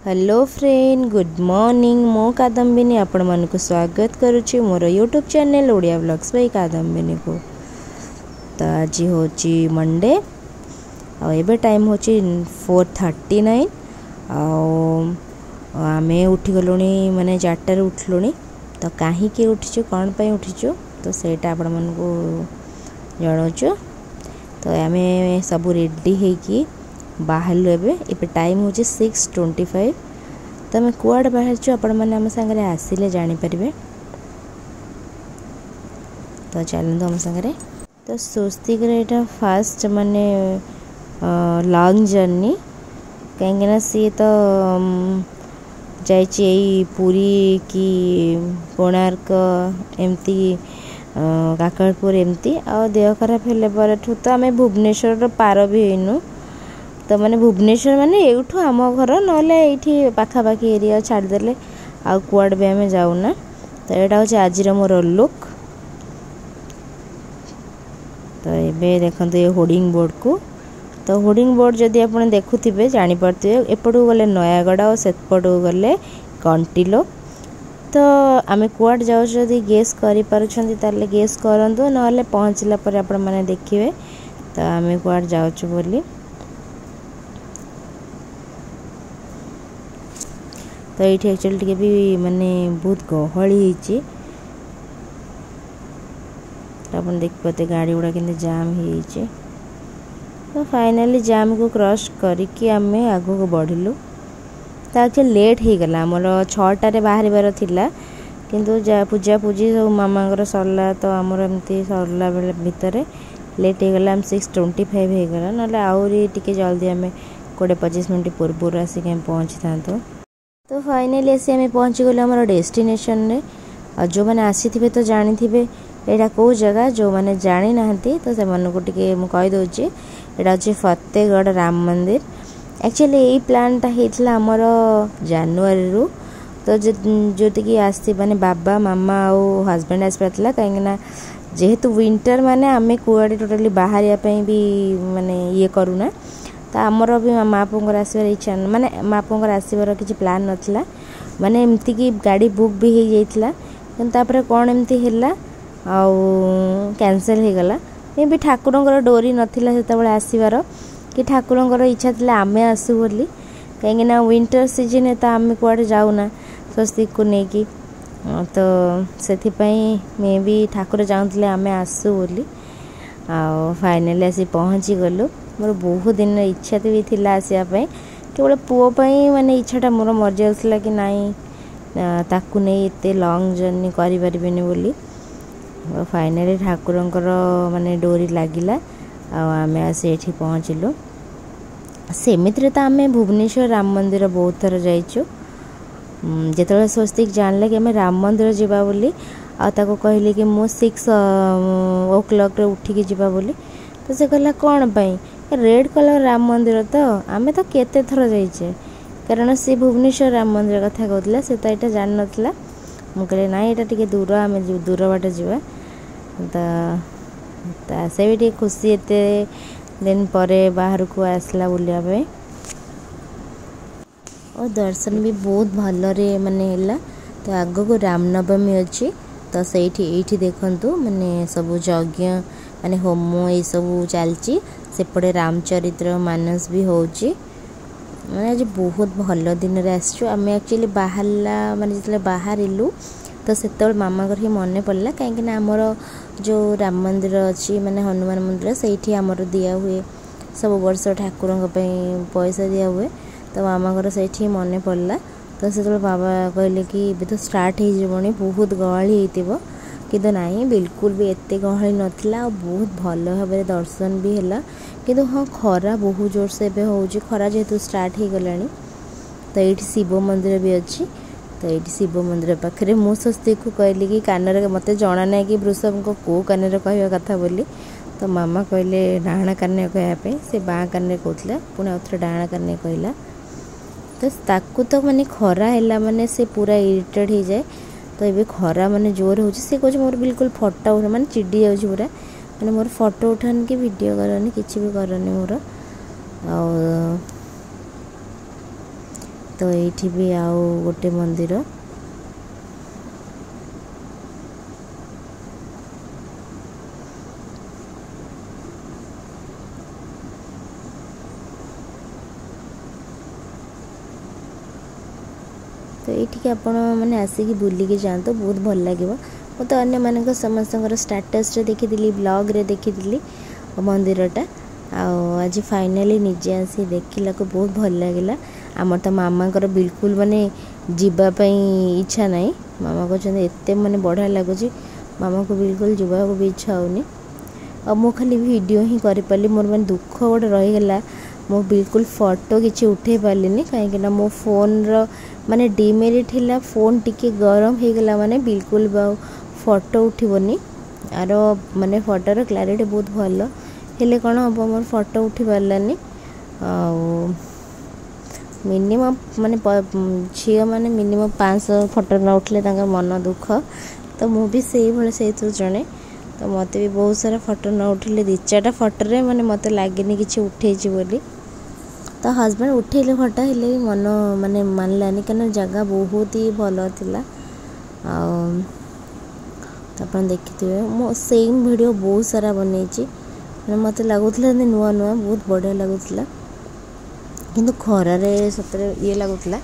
Hello friend good morning मो कादम्बिनी आपण मन को स्वागत करुच्ची मोर YouTube channel Odia vlogs by Kadambini को। तो आज होची मंडे आबे टाइम होची 4:39 आमे उठी गलुनी माने 4टारे उठलुनी। तो कहीं के उठीचु कौन पे उठीचु तो सेटा आपण मन को जणाउछु। तो आमे सब रेडी हेकी बाहर एबे टाइम हो 6:25। तो आम कुआड़ बाहर आपण मैंने आम सागर आसिले जापर। तो चलते आम सागर। तो स्वस्तिक यहाँ फास्ट माने लॉन्ग जर्नी कहीं सी तो जाई पुरी की कोणार्क एमती काकड़पुर एमती आ देह खराब हेल्ले तो आम भुवनेश्वर पार भी होइनु। तो माने भुवनेश्वर माने एठू आम घर ना पाखापाखि एरिया छाड़देले आ कुआड़ भी आम जाऊना। तो यहाँ हूँ आज मोर लुक। तो ये देखो ये होर्डिंग बोर्ड को। तो होर्डिंग बोर्ड जदि आप देखुवे जापे एपटू गले नयागढ़ और सेपटू गले कंटिलो। तो आम कुआड़ जाऊँ जदि गेस कर गेस करूँ ना पहुँचला पर आपण मैंने देखिए। तो आम कुआड़ जाऊँ बोली। तो ये एक्चुअली टिके भी माने बहुत गहली होती। अपन देख पाते गाड़ी गुड़ा के जाम हो। तो फाइनली जाम को क्रॉस करके आम आग को बढ़लु। तो एक्चुअली लेट हो गला आमर 6टारे बाहर थिला किंतु पूजा पूजी सब मामा सरला। तो आमर एमती सरला बेले भितर लेट हो गला 6:25 हो गला ना आहरी टिके जल्दी आम 20-25 मिनट पूर्व आसिक पहुँची था। तो फाइनली आसी आम पहुँची गले आम डेस्टिनेशन रे। और जो मैंने आसी थे तो जानी थे यहाँ कौ जगह जो मैंने जानी ना तो से मन को टी कहीदे यहाँ हूँ फतेहगढ़ राम मंदिर। एक्चुअली यही प्लानटा होता आमर जनवरी रू। तो जोटि आसी माने बाबा मामा और हजबैंड आस पारा कहीं जेहेतु विंटर माने आम कुआड़े टोटाली बाहर भी माने ये करूना। तो आमर भी मापुर आसबार इच्छा माने मापुर आसबार किसी प्लान नाला माने एमती कि गाड़ी बुक भी हो जाइला कि कौन एमती है कैंसल हो गला। मे भी ठाकुर डोरी नाला से आसबार कि ठाकुर इच्छा था आम आसू बोली कहीं विंटर सीजन है तो आम कुआड़े जाऊना स्वस्तिक को लेकिन। तो से मे भी ठाकुर चाहूले आम आसू बोली। फाइनली आसी पहुँची गलु। मोर बहुत दिन इच्छा भी थिला आसापी केवल पुओपाई माने इच्छाटा मोर मर जाउथला कि नाई ताकू नहीं एते लॉन्ग जर्नी करि परिबेनी बोली। फाइनली ठाकुरंकर माने डोरी लागिला आम आसी एठी पहुँचलु। सेमित्रे तो आम भुवनेश्वर राम मंदिर बहुत थर जाइचु। जेतबेले स्वस्तिक जानले कि आम राम मंदिर जीवा बोली आको कहली कि मो 6 o'clock रे उठिकी जीवा बोली। तो से कहला कौन पाई रेड कलर राम मंदिर। तो आम तो केते थर जाइचे कारण सी भुवनेश्वर राम मंदिर कथा कहला से तो यहाँ जान नाला। मु कहले ना यहाँ टे दूर आम दूर बाट जावा। तो से भी खुशी एत दिन पर बाहर को आसला बुलिया पे और दर्शन भी बहुत भलरे माने हैला। तो आग को रामनवमी अच्छी तो से देखु माने सब यज्ञ माने होम ये सब चलची सेपटे रामचरित्र मानस भी होची। मैंने आज बहुत भल दिन आम एक्चुअली बाहरला माने जो बाहर इलु तो से मामा घर ही मन पड़ला कहीं आमर जो राम मंदिर अच्छी माने हनुमान मंदिर से आमर दिया हुए सब वर्ष ठाकुरों पैसा दिया हुए। तो मामा घर से मन पड़ला। तो से बाबा कहले कि ये तो स्टार्ट हो बहुत गहली हो किंतु नाई बिल्कुल भी एते गहली नथिला बहुत भल भाव दर्शन भी है। किंतु हाँ खरा बहुत जोर से हो खरा जेहेतु स्टार्ट हो गला। तो ये शिव मंदिर भी अच्छी। तो ये शिव मंदिर पाखे मु स्वस्तिक को कहली कि कान मत जना ना कि वृषभ को कौ कान कह कथा बोली। तो मामा कहले डाण कान कहवाई से बाँ कान कहला पुणी आउे डाण कान कहला। तो ताकू तो माने खरा है माने से पूरा इरिटेड हो जाए। तो ये खरा माने जोर हो कहे मोर बिल्कुल फटो उठा माने चिड़ी जाऊँ पूरा माने मोर फटो उठानी कि वीडियो करनी किसी भी करनी मोर। तो ये भी आउ गोटे मंदिर तो ये आपण मैंने आसिक बुलिकी जातु बहुत भल लगे मुझे अन्य मान समस्त स्टाटस देखी ब्लॉग रे देखी मंदिरटा आज फाइनाली निजे आसी देखला को बहुत भल लगे आमर तो मामा बिल्कुल माने जीवाई इच्छा ना मामा कहते एत माने बढ़िया लगुच मामा को बिल्कुल जीवा को भी इच्छा होनी और मु खाली वीडियो ही कर पाली मोर मैंने दुख गोटे रहीगला मु बिल्कुल फोटो किसी उठे पार्ली कहीं मो फोन रो माने डिमेरिट है फोन टिके गरम हो गला माने बिल्कुल फोटो उठबनी आर माने फोटोर क्लारिटी बहुत भल हेले कौन हम मोर फोटो उठी पारानी मिनिमम माने झील मैंने मिनिमम 500 फोटो न उठले मन दुख तो मु भी से भाई से जड़े तो मत भी बहुत सारा फोटो न उठे 2-4टा फोटो माने मत लगे कि उठे बोली तो हजबैंड उठेले फोटो हेले भी मन माने मानलानी कहीं जगह बहुत ही भल था आप देखिए मो सेम वीडियो बहुत सारा बनई मत लगुला नुआ नुआ बहुत बढ़िया लगुला किंतु खरारे सतरे ये लगुला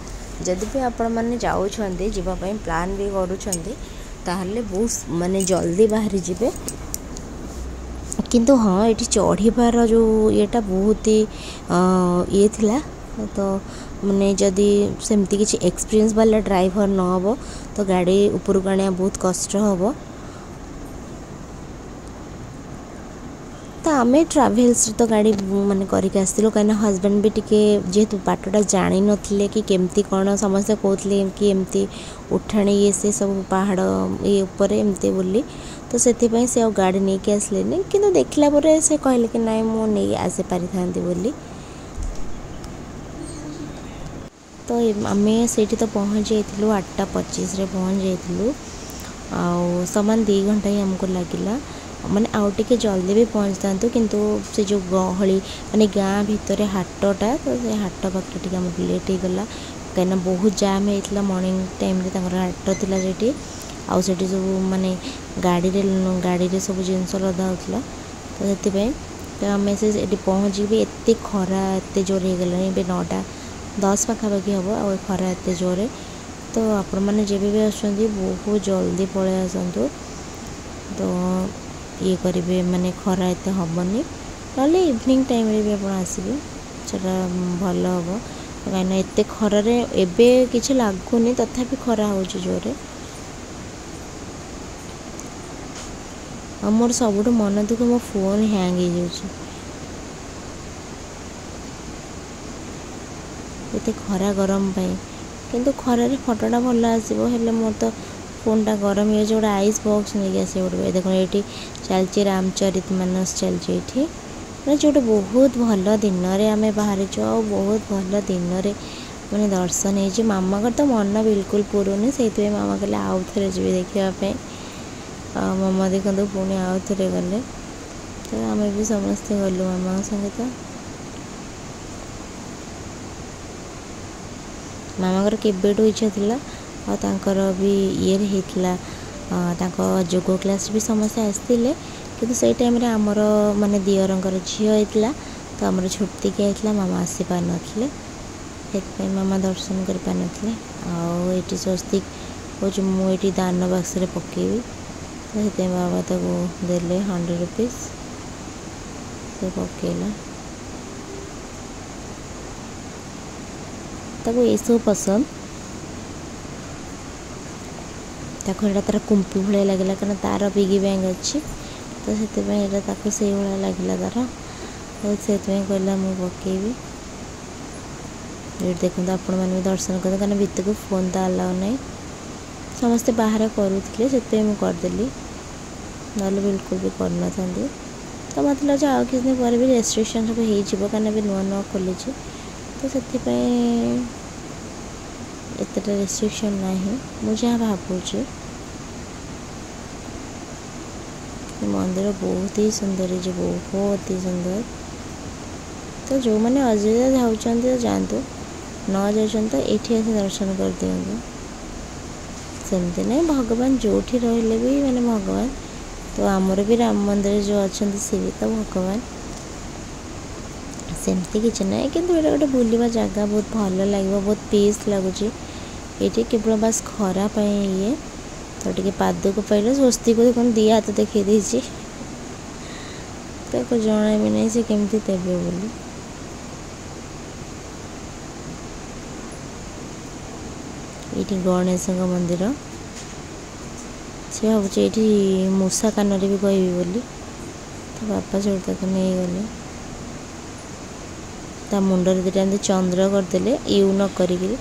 जदि भी आपण मैंने जाऊँच जीवाई प्लान भी करूँ बहुत माने जल्दी बाहरी जिबे किंतु हाँ ये चढ़ीबार जो येटा बहुत ही ये थिला तो माने जदि सेमती किसी एक्सपीरियंस वाला ड्राइवर न हो तो गाड़ी ऊपर को आने बहुत कष्ट हम तो आम ट्राभेल्स तो गाड़ी माने करके आसलु कहीं हजबैंड भी टिके जेहेतु बाटटा जानी नथिले कि केमती कौन समस्ते कहते कि एमती उठाणी ये से सब पहाड़ ये ऊपर एमती बोली तो से गाड़ी नहीं कि आसले कि देखला पर से कहले कि नाई मु नहीं आसी पारि थांती बोली तो आम से तो पहुँच जाइलु 8:25 रे पहुँच जाइलु आ समान 2 घंटा ही हमको लगिला माने आउ टिके जल्दी भी पहुँच था किंतु से जो गहली माने गाँ भितर हाटटा तो से हाट पाखे टे लेट हो गला कहीं बहुत जाम होता मॉर्निंग टाइम रे हाट था जे आउ से सब माने गाड़ी सब जिनस लदा होता तो से आम से पहुँची भी एत खरा एत जोर हो गला 9:10 पाखापाखि हम आ खरा एत जोर तो आपण मैंने जब भी आसुँच बहुत जल्दी पलि आसतु तो ये करेंगे माने खरा एत हेनी ना इवनिंग टाइम रे भी आप आसबे सेटा भल हम कहीं एत खरार एबे किसी लगुनि तथापि खरा हो जोरे मोर सब मन दुख मो फोन हैंग हो जाते खरा गरम पाई किंतु खरारे फोटोटा भल आसो हेले मोर तो फोनटा गरम हो गोटे आइस बॉक्स नहीं आसे गोटे देखो ये चलती रामचरित मानस चलती ये जो बहुत भल दिन आम बाहर बहुत भल दिन मैंने दर्शन हो मामा तो मन बिल्कुल पुरुनी से मामा कहले आउ थे जी देखापी मामा देखते पुणी आउ थे गले तो आम भी समस्ते गलु मामा संगे तो मामा केबेठू इच्छा थी और भी ये होता जोग क्लास भी समस्ते आसते कि से टाइम रे आमर माने दियरंकर झील होता तो आमर छुट्टी के होता मामा आसी पार नथिले मामा दर्शन कर पार नथिले आठी स्वस्तिक हूँ मुझे दान बक्स रे पकेबी तो से बाबा ताको देले 100 रुपीज से पकेला ताको ये सब पसंद तार कुंपी भाया लगे कारण तार पिगी बैंक अच्छी तो से भाया लगे तार तो से कहला मुझे पकेबी ये देखो आपण मैंने दर्शन कर कारण भितर को फोन तो अलाउ ना समस्ते बाहर करुले से करदेली ना बिल्कुल भी करना तो मतलब लगे आउ किसी दिन पर भी रेस्ट्रिक्शन सब हो कहीं भी नुआ नुआ खोली तो से एतटा रेस्ट्रिक्शन ना मुझे भावुँ मंदिर बहुत ही सुंदर है बहुत ही सुंदर तो जो मैंने अयोध्या जाऊँ तो जातु न जाइछन तो एठी आसी दर्शन कर दियंतु सेमती नहीं भगवान जोठी रहले भी माने भगवान तो आमर भी राम मंदिर जो अच्छा सी भी तो भगवान सेमती किसी ना कि गोटे बुलवा जगह बहुत भल लगे बहुत पीस लगुच ये केवल बास खरा ये तो टे पाद को पाइल स्वस्ति को देखो दी हाथ देखी देती तो जना भी नहीं से केमती देवे बोली ये गणेश मंदिर से भावुँ ये मूषा कान भी कहबी बोली तो बापा से नहीं गले ता मुंडर दुटा एमती चंद्र करदे यू न करी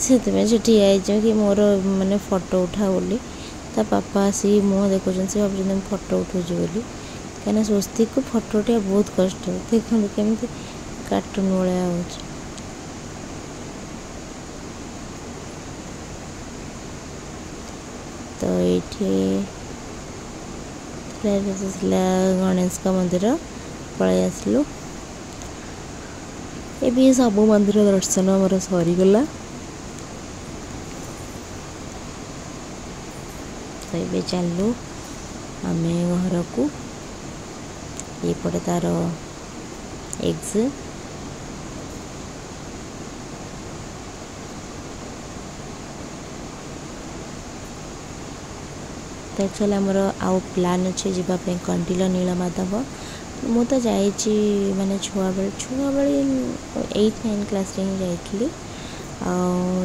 से ठिया कि मोर माने फोटो उठा बोली ता पापा आसी मुँह देखुन से भाव फोटो उठाऊँ बोली कहीं स्वस्ति को फोटो उठा बहुत कष्ट देखते केमती कार्टून भाया हो तो ये गणेश का मंदिर पलि आसलु ये सब मंदिर दर्शन मोर सरीगला तो ये चलू आम घर को ये तार एग्जिट तो एक्चुअली आमर आउ प्लान अच्छे जीवाई कंटिल नीलमाधव मु तो जाइए माने छुआ बेले 8-9 क्लास रे ही जाइली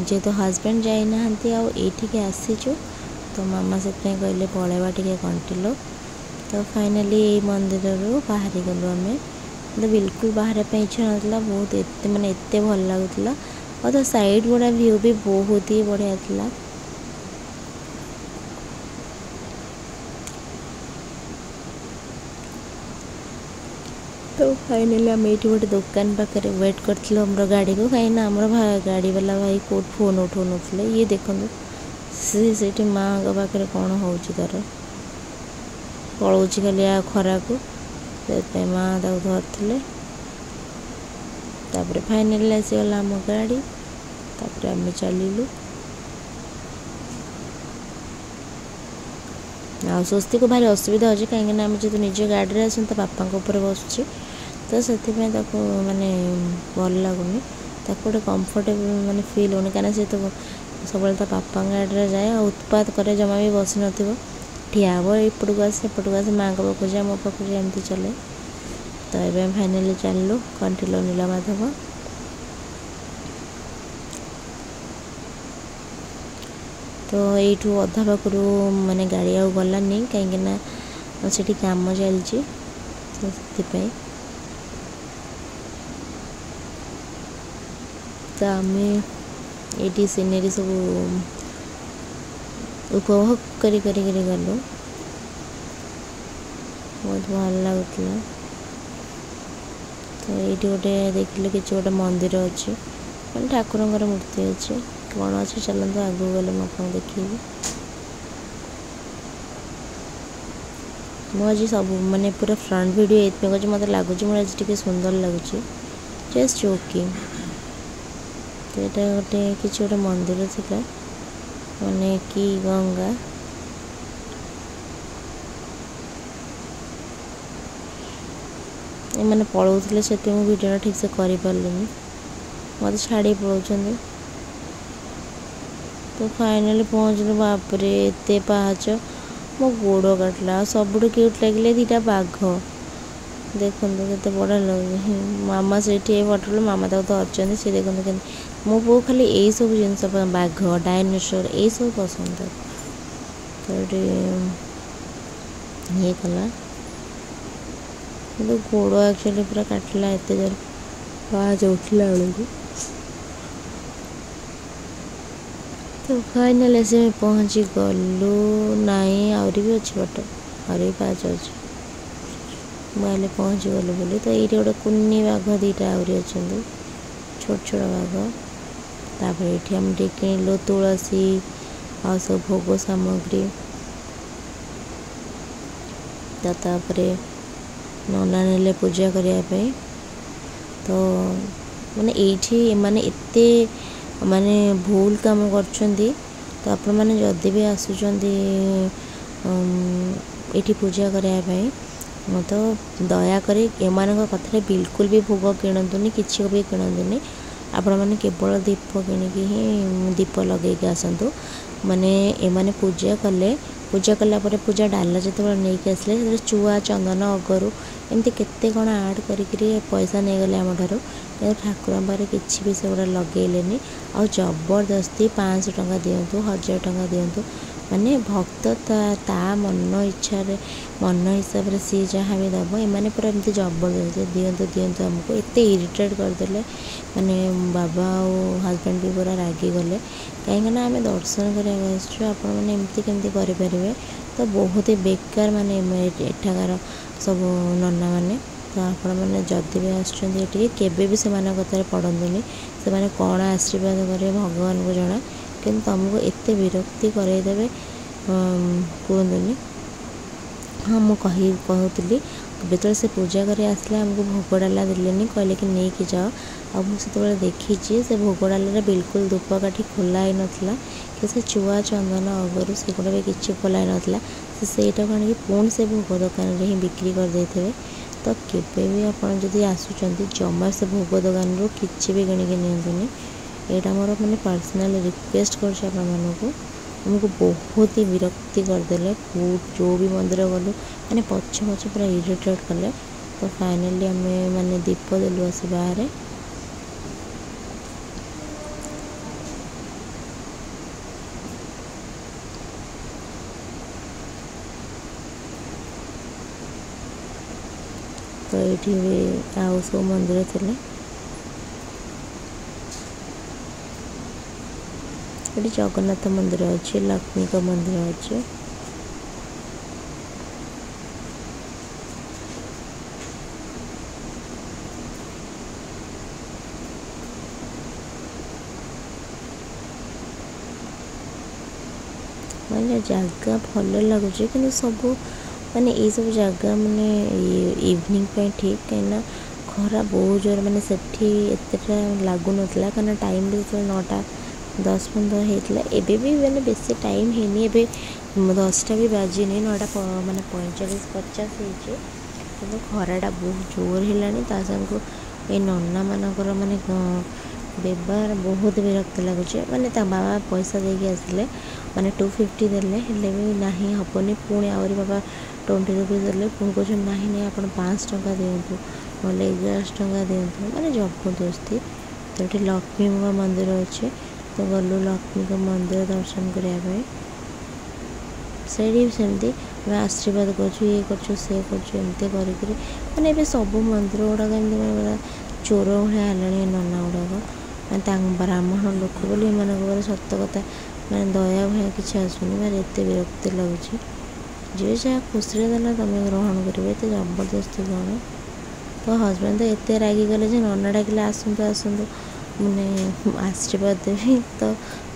जेहेतु हस्बैंड जाइना आईठिके आसीचु तो मामा से कहले पलैबा टे कंटिल तो फाइनाली मंदिर बाहरी गलु आम तो बिल्कुल बाहर इच्छा ना बहुत एत माने एत भल लगुला और तो साइड गुड़ा व्यू भी बहुत ही बढ़िया था तो फाइनाली आम ये गोटे दुकान पाखे वेट करूँ आम गाड़ी को कहीं आम गाड़ी वाला भाई कौट फोन उठौ ना ये देखो से माँ पाखे कौन हो तार पलाऊँ खाली खरा को माँ धरते तापर फाइनाली आसीगला आम गाड़ी तापर आम चलू आ स्वस्ति को भारी असुविधा अच्छे कहीं आम जो निज गाड़ी आस बापा बसुची तो से माने भल लगुनि गोटे कंफर्टेबल माने फील होनी कहीं सी तो सब बापा गाड़ी जाए उत्पात करे जमा भी बस न ठिया हे एपट को आसे माँ को पाखु जाए मो पाखु जाए एमती चले तो ये फाइनाली चलू कंटिल नीलमाधव तो यू अधा पाखु माने गाड़ी आ गलानी कहीं से काम चलती तो से तो आम ये सीनेरी सब उपभोग करी गलु बहुत भल लगुला तो ये गोटे देखिले कि गोटे मंदिर अच्छे ठाकुर मूर्ति अच्छे कौन अच्छे चलते आगू गले मुझे देखी मुझे सब माने पूरा फ्रंट वीडियो ये मत लगुच मुझे सुंदर लगुच जस्ट जोकिंग तो यहाँ गोटे किसी गोटे मंदिर था माने कि गंगा मैंने पलाऊले से वीडियो ठीक से कर पार्लुनि मत छाड़ी पलाऊँ तो फाइनाली पहुँचलु बापरे एत पाहाच मो गोड़ काटला सब क्यूट लगे दीटा बाघ देखो के बड़ा लगे मामा से फटो मामा धरती सी देखते मो पो खाली यही सब जिनस बाघ डायनासोर यही सब पसंद तो ये कला तो गोड़ एक्चुअली पूरा काटला एत जोर पाँच उठला बेलू तो फाइनाली से पहुँची गलु नाई आहरी भी अच्छी बाट आहरी पाँच अच्छे मुझे पहुँची गलु बोली तो ये गोटे कुन्नी बाघ दीटा आहरी अच्छा छोट छोट बाघ तापर ये आम किणलु तुलसी आ सब भोग सामग्री तो नना ने पूजा करने तो माने एठी माने एते माने भूल काम करछंदी। तो आपण माने जदि भी आसुचंदी एठी पूजा करिया पई तो दया करी एमान कथा बिल्कुल भी भोग किणतुनी किसी भी किणतुनी आपण मैंने केवल दीप किणिकी ही दीप लगे आसतु माने एमाने पूजा कलापर पूजा डाला जो नहीं आसले चुआ चंदन अगरू एमती केते कण आड करी पैसा नहीं गले आम ठार ठाकुर पाखे किसी भी से लगेले आ जबरदस्ती 500 टंका दिंतु 1000 टंका दिंतु माने भक्त ता मन इच्छा मन हिसाब से सी जहाँ भी दब एमाने पूरा एमती जबरदस्ती दिंतु दिंतु आमको एत इरिटेट करदे माने बाबा और हजबैंड भी पूरा रागी गले कहीं आम दर्शन करने आपने एमती केमती करें तो बहुत ही बेकार माने एठाकार सब नना मैंने तो आपण मैंने जदि भी आसके भी से कथार पड़तुनि से कौन आशीर्वाद करेंगे भगवान को जना कि तुमको एत विरक्ति करदेवे कहतुनि। हाँ मुझे कहूली जो से पूजा कर आसले आमको भोग डाला देलेनी कहले कि नहीं कि जाओ आ मुझे देखी से भोग डाला बिल्कुल धूपकाठी खोला ही नाला कि से चुआ चंदन अगरू से गुड़ा भी किसी खोला ही नाला सेटा कण कि पुणी से भोग दुकान ही बिक्री करदे तो केवे भी आपड़ जदि आसुँच जमा से भोग दुकान रू कि भी किणिकी नियंतुनि यहाँ मोर मैंने पर्सनल रिक्वेस्ट कर हमको बहुत ही विरक्ति करदे जो भी मंदिर गलु मैंने पछ पछ पूरा इरिटेट कले तो फाइनली आम मैंने दीप देलु आस बाहर तो ये आउ सब मंदिर थे ये जगन्नाथ मंदिर अच्छे लक्ष्मी का मंदिर अच्छे मैंने जगह भल लगुच कि सब माने ये सब जगह माने इवनिंग पे ठीक कहीं खरा बहुत जोर माने सेठी एतटा लगुन कहीं टाइम भी 9टा 10-15 होता एबे भी मैंने बेसी टाइम है 10टा भी बाजिनी 9टा माने 45-50 हो खराटा बहुत जोर है ये नना मानकर माने व्यवहार बहुत विरक्त लगुच माने बाबा पैसा देके आसिले माने 250 देले भी नहीं हेनी पुणी आहरी बाबा 20 रुपीज देले पुणी कह नहीं आप 5 टंका दिंतु ना 11 टंका दिंतु माने जबरदस्ती तो ये लक्ष्मी मंदिर अच्छे तो गलु लक्ष्मी का मंदिर दर्शन करने सेमती आशीर्वाद करमती कर सब मंदिर गुड़ाक एमती चोर भाया है नना गुड़ाक ब्राह्मण लोक बोली सत कथा मैंने दया भया कि आसुनी मैं एत विरक्ति लगुच जी जहाँ खुशी देला तुम ग्रहण करेंगे तो जबरदस्ती कौन तो हजबैंड तो एत रागी गले नना डाकिले आसतु आसतु मैंने आशीर्वाद देवी तो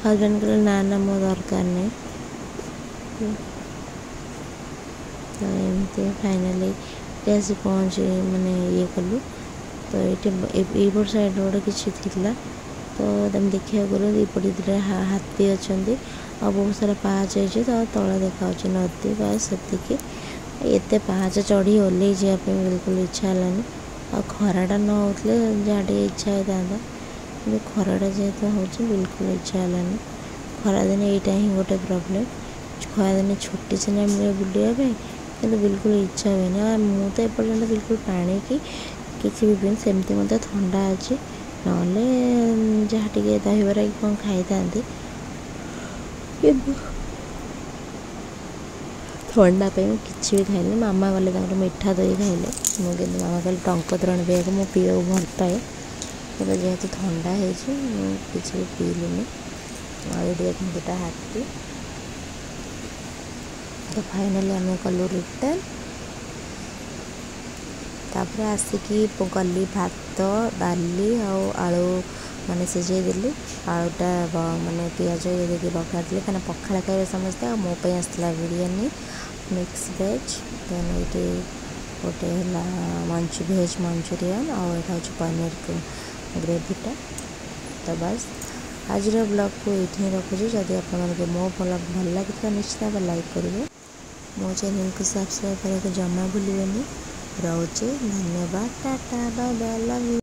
हजबैंड कहले ना ना मो दरकार नहीं तो एमती फाइनाली आसी पहुँचे मैंने ये कलु तो ये वर्ष साइड गोटे किसी तो तुम देखा करो एपटे दुटा हाथी अच्छा आ बहुत सारा पाहाच है तो तला देखा नदी बस से एत पाहाच चढ़ी ओल्ल जावाई बिल्कुल इच्छा है आ खराटा न होते जहाँ इच्छा होता कि खराटा जेहतु हो बिल्कुल इच्छा है खरादिन यहाँ ही गोटे प्रोब्लेम खरादिन छुट्टी सीना मिले बुलाया कि बिल्कुल इच्छा हुए मुझे एपर्तंत बिल्कुल पानी की किसी भी पिन सेमती मत ठंडा अच्छे ना जहाँ टे दहीबरा कि कौन खाई था ठंडा पे किसी भी खाइल मामा गले मिठा दही खाइले मुझे मामा कहले टंक तोराणी पीवा मुझे पीवा भल पाए तो जेहतु ठंडा है किसी भी पीलुनि आगे दुटा हाथी तो फाइनाली आम कलु रिटर्न तापर आसिकी गली भात डाली आलू माने सिझे देली आलूटा माने पियाज ये देखिए बघार देली कहीं पखाड़ खाए समस्ते आ मोप आसला बिरयानी मिक्स वेज देन ये गोटे है भेज मंचूरियन आउ यहाँ हूँ पनीर ग्रेवीटा। तो बस आज ब्लॉग को ये रखुच्छी। जदि आप मो ब्लॉग भल लगी निश्चित भाव लाइक करेंगे, मो चैनल को सब्सक्राइब करने को जमा भूलें। रोचे धन्यवाद, टाटा बाय बाय, लव यू।